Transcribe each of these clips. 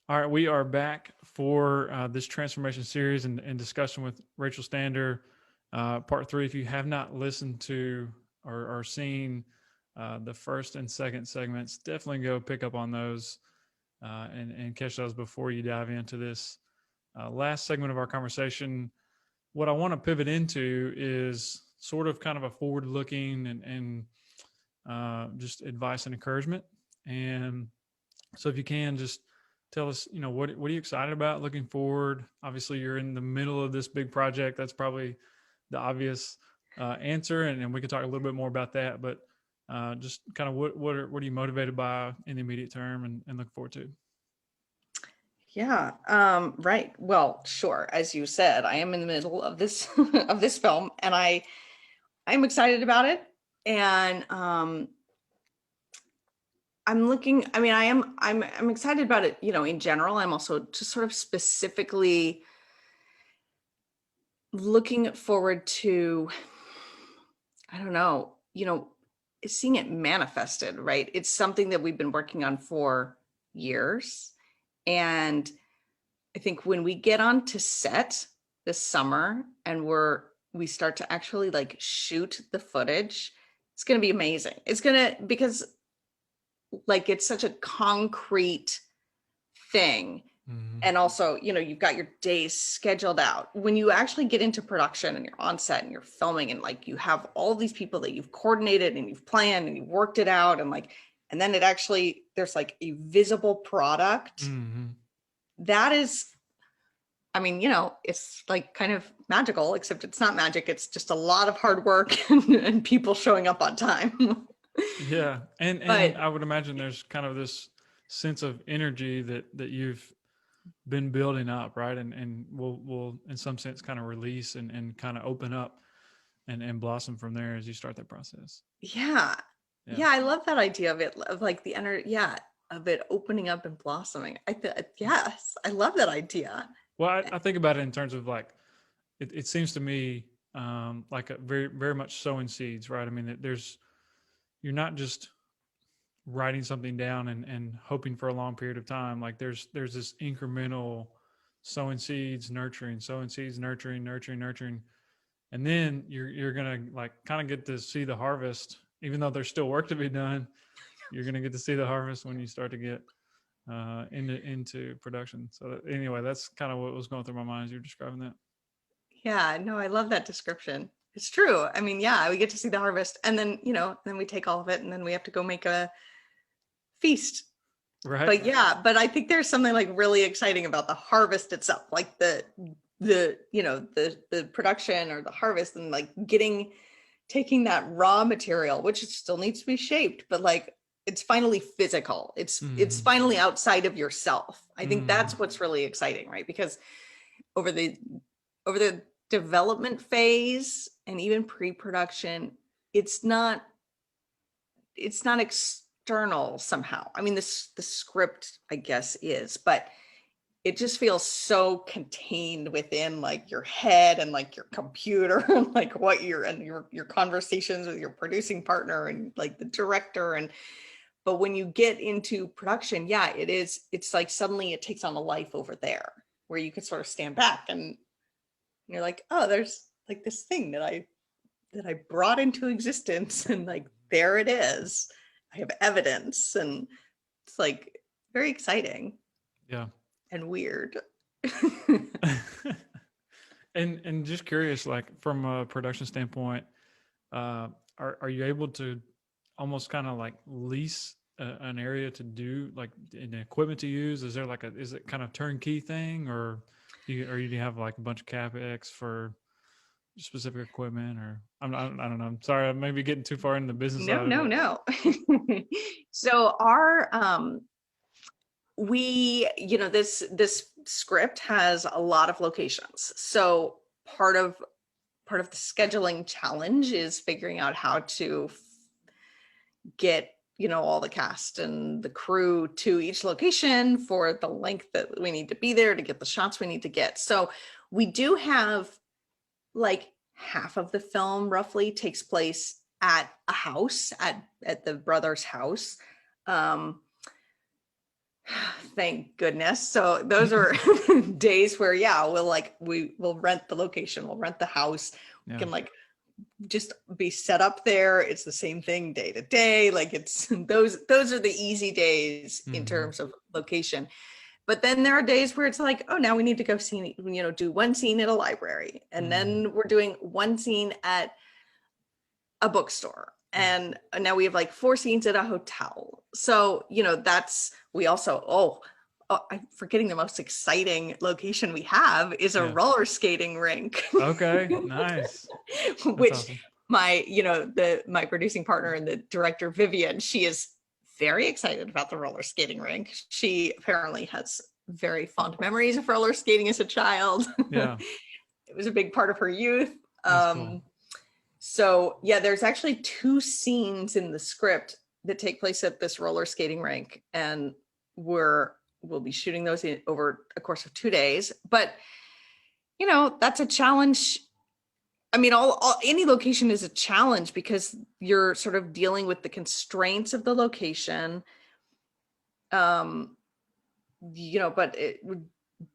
All right, we are back for this transformation series and discussion with Rachel Stander, part three. If you have not listened to or seen the first and second segments, definitely go pick up on those and catch those before you dive into this last segment of our conversation. What I want to pivot into is sort of kind of a forward looking and just advice and encouragement. And so if you can just tell us, what are you excited about looking forward? Obviously, you're in the middle of this big project. That's probably the obvious answer, and we can talk a little bit more about that. But just kind of what are you motivated by in the immediate term and look forward to? Yeah, right. Well, sure. As you said, I am in the middle of this of this film, and I'm excited about it. And I'm looking. I mean, I'm excited about it. In general, I'm also just sort of specifically looking forward to, I don't know, seeing it manifested. Right. It's something that we've been working on for years, and I think when we get onto set this summer and we start to actually like shoot the footage, it's going to be amazing. It's going to, because like it's such a concrete thing. Mm-hmm. And also, you've got your days scheduled out. When you actually get into production and you're on set and you're filming and like you have all these people that you've coordinated and you've planned and you've worked it out and then there's like a visible product. Mm-hmm. That is, I mean, it's like kind of magical, except it's not magic. It's just a lot of hard work and people showing up on time. Yeah, and But I would imagine there's kind of this sense of energy that you've been building up, right? And will in some sense kind of release and kind of open up and blossom from there as you start that process. yeah, Yeah. yeah, I love that idea of it, of like the energy, yeah, of it opening up and blossoming. Yes, I love that idea. Well, I think about it in terms of like it seems to me like a very very much sowing seeds, right? I mean, there's you're not just writing something down and hoping for a long period of time. Like there's this incremental sowing seeds, nurturing, nurturing, nurturing, and then you're gonna like kind of get to see the harvest, even though there's still work to be done. You're gonna get to see the harvest when you start to get into production. So anyway, that's kind of what was going through my mind as you're describing that. Yeah, no, I love that description. It's true. I mean, yeah, we get to see the harvest and then, then we take all of it and then we have to go make a feast. Right. But yeah, but I think there's something like really exciting about the harvest itself, like the production or the harvest and like taking that raw material, which still needs to be shaped, but like it's finally physical. It's Mm-hmm. finally outside of yourself. I think Mm-hmm. that's what's really exciting, right? Because over the over the development phase and even pre-production, it's not external somehow. I mean, the script, I guess, is, but it just feels so contained within like your head and like your computer and like what your conversations with your producing partner and like the director. And but when you get into production, yeah, it's like suddenly it takes on a life over there where you can sort of stand back and you're like, oh, there's like this thing that I brought into existence and like there it is. I have evidence and it's like very exciting Yeah. and weird. And just curious, like from a production standpoint, are you able to almost kind of like lease an area to do like an equipment to use? Is there like is it kind of turnkey thing, or do you have like a bunch of capex for specific equipment, or I don't know. I'm sorry, I may be getting too far into the business No, side of no, it. no. So our we this script has a lot of locations. So part of the scheduling challenge is figuring out how to get all the cast and the crew to each location for the length that we need to be there to get the shots we need to get. So we do have like half of the film roughly takes place at a house at the brother's house. um Thank goodness. So those are days where, yeah, we'll rent the location, we'll rent the house. We Yeah. can like just be set up there. It's the same thing day to day. Like it's those are the easy days in Hmm. terms of location. But then there are days where it's like, oh, now we need to go see, do one scene at a library. And Hmm. then we're doing one scene at a bookstore. Yeah. And now we have like 4 scenes at a hotel. So, we also, I'm forgetting the most exciting location we have is a Yeah. roller skating rink, Okay. Nice. That's which awesome. my producing partner and the director, Vivian, she is very excited about the roller skating rink. She apparently has very fond memories of roller skating as a child. Yeah. It was a big part of her youth. That's cool. So yeah, there's actually 2 scenes in the script that take place at this roller skating rink, and we'll be shooting those over a course of 2 days. But that's a challenge. I mean, all any location is a challenge because you're sort of dealing with the constraints of the location. Um, but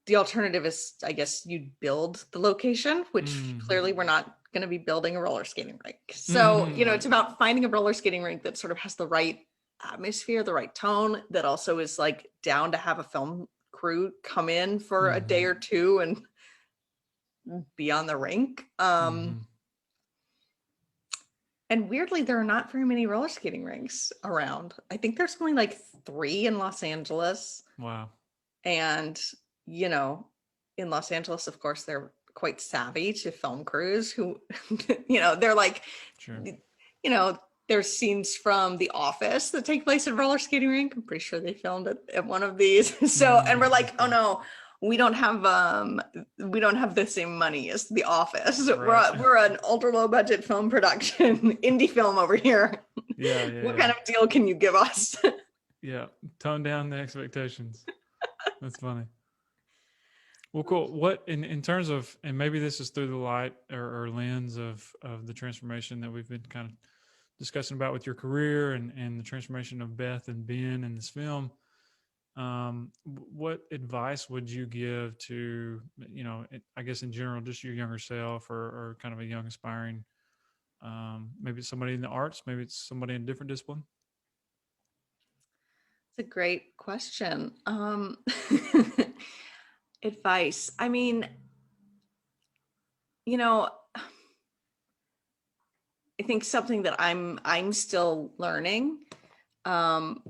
the alternative is, I guess, you'd build the location, which Hmm. clearly we're not going to be building a roller skating rink. So, Hmm. it's about finding a roller skating rink that sort of has the right atmosphere, the right tone, that also is like down to have a film crew come in for a day Hmm. or two and be on the rink. Hmm. And weirdly, there are not very many roller skating rinks around. I think there's only like 3 in Los Angeles. Wow. And, you know, in Los Angeles, of course, they're quite savvy to film crews who, they're like, Sure. there's scenes from The Office that take place at roller skating rink. I'm pretty sure they filmed it at one of these. So, and we're like, oh no, we don't have the same money as The Office. Right. We're an ultra low budget film production, indie film over here. Yeah. Yeah. What Yeah. kind of deal can you give us? Yeah. Tone down the expectations. That's funny. Well, cool. What in terms of, and maybe this is through the light or lens of the transformation that we've been kind of discussing about with your career and the transformation of Beth and Ben in this film. What advice would you give to, I guess in general, just your younger self or kind of a young aspiring, maybe it's somebody in the arts, maybe it's somebody in a different discipline? It's a great question. Advice. I mean, you know, I think something that I'm still learning. Um,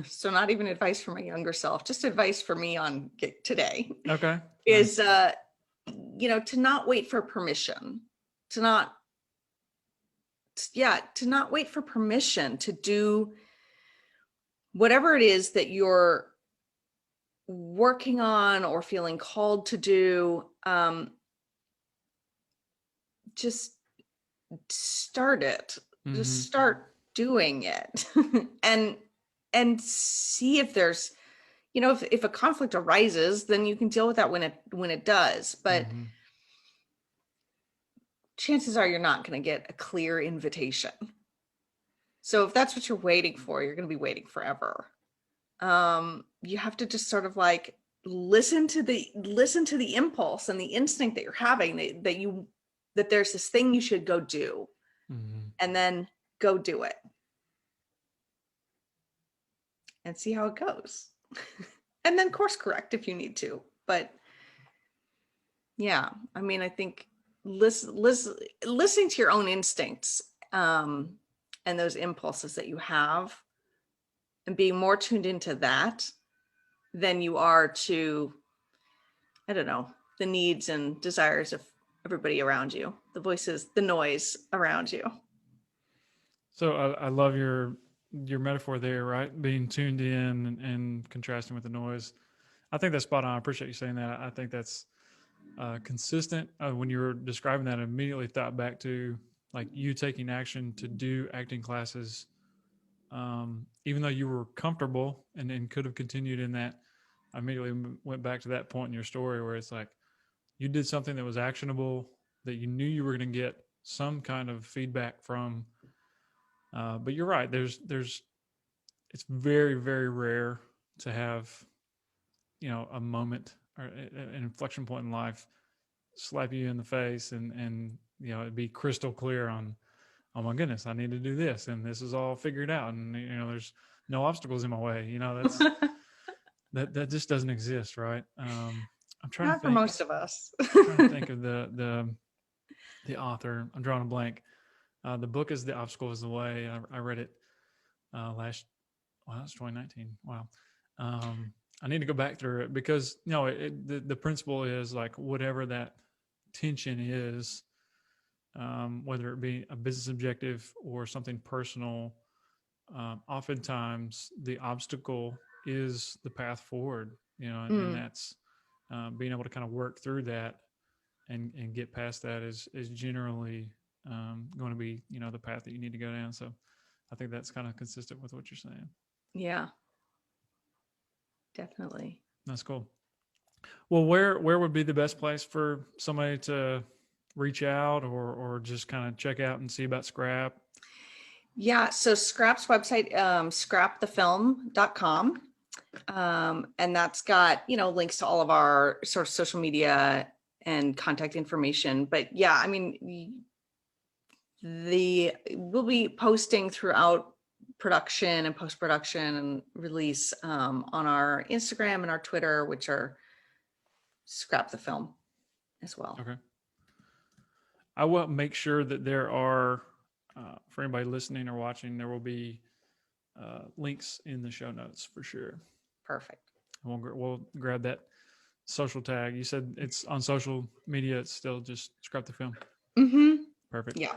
so not even advice for my younger self, just advice for me on today Okay. Nice. is to not wait for permission, to not to not wait for permission to do whatever it is that you're working on or feeling called to do. Just start it. Just Mm-hmm. start doing it. and see if there's, if a conflict arises, then you can deal with that when it does. But Mm-hmm. chances are you're not going to get a clear invitation. So if that's what you're waiting for, you're going to be waiting forever. You have to just sort of like listen to the impulse and the instinct that you're having, that there's this thing you should go do, Mm-hmm. and then go do it and see how it goes. And then course correct if you need to. But yeah, I mean, I think listening to your own instincts, and those impulses that you have, and being more tuned into that than you are to, I don't know, the needs and desires of everybody around you, the voices, the noise around you. So I love your metaphor there, right? Being tuned in and contrasting with the noise. I think that's spot on. I appreciate you saying that. I think that's consistent. When you were describing that, I immediately thought back to like you taking action to do acting classes, even though you were comfortable and could have continued in that. I immediately went back to that point in your story where it's like you did something that was actionable that you knew you were going to get some kind of feedback from. But you're right. There's it's very very rare to have, a moment or an inflection point in life slap you in the face and it'd be crystal clear on, oh my goodness, I need to do this, and this is all figured out, and there's no obstacles in my way. That's that just doesn't exist, right? I'm trying Not to for think. most of us. Trying to think of the author. I'm drawing a blank. The book is The Obstacle Is the Way. I read it last. Wow, it's 2019. Wow. I need to go back through it because the principle is like whatever that tension is, whether it be a business objective or something personal. Oftentimes the obstacle is the path forward. And that's being able to kind of work through that and get past that is generally going to be the path that you need to go down. So I think that's kind of consistent with what you're saying. Yeah, definitely. That's cool. Well, where would be the best place for somebody to reach out or just kind of check out and see about Scrap? Yeah, so Scrap's website, scrapthefilm.com. And that's got, links to all of our sort of social media and contact information. But yeah, I mean, we'll be posting throughout production and post-production and release on our Instagram and our Twitter, which are Scrap the Film as well. Okay. I will make sure that there are, for anybody listening or watching, there will be links in the show notes for sure. Perfect. We'll grab that social tag. You said it's on social media. It's still just Scrap the Film. Mm-hmm. Perfect. Yeah.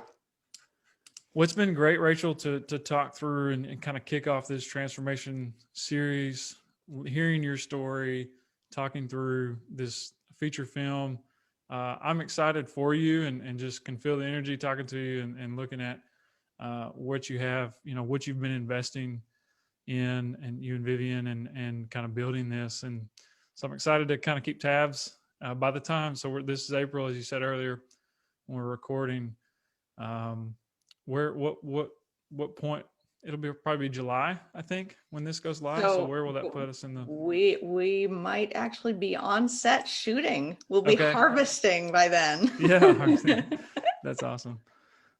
Well, it's been great, Rachel, to talk through and kind of kick off this transformation series, hearing your story, talking through this feature film. I'm excited for you and just can feel the energy talking to you and looking at what you have, what you've been investing in, and you and Vivian and kind of building this. And so I'm excited to kind of keep tabs by the time. So this is April, as you said earlier, when we're recording. What point? It'll probably be July, I think, when this goes live. So where will that put us in the? We might actually be on set shooting. We'll be Okay. harvesting by then. Yeah, that's awesome.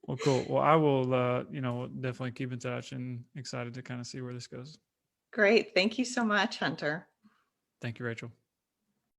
Well, cool. Well, I will, definitely keep in touch and excited to kind of see where this goes. Great. Thank you so much, Hunter. Thank you, Rachel.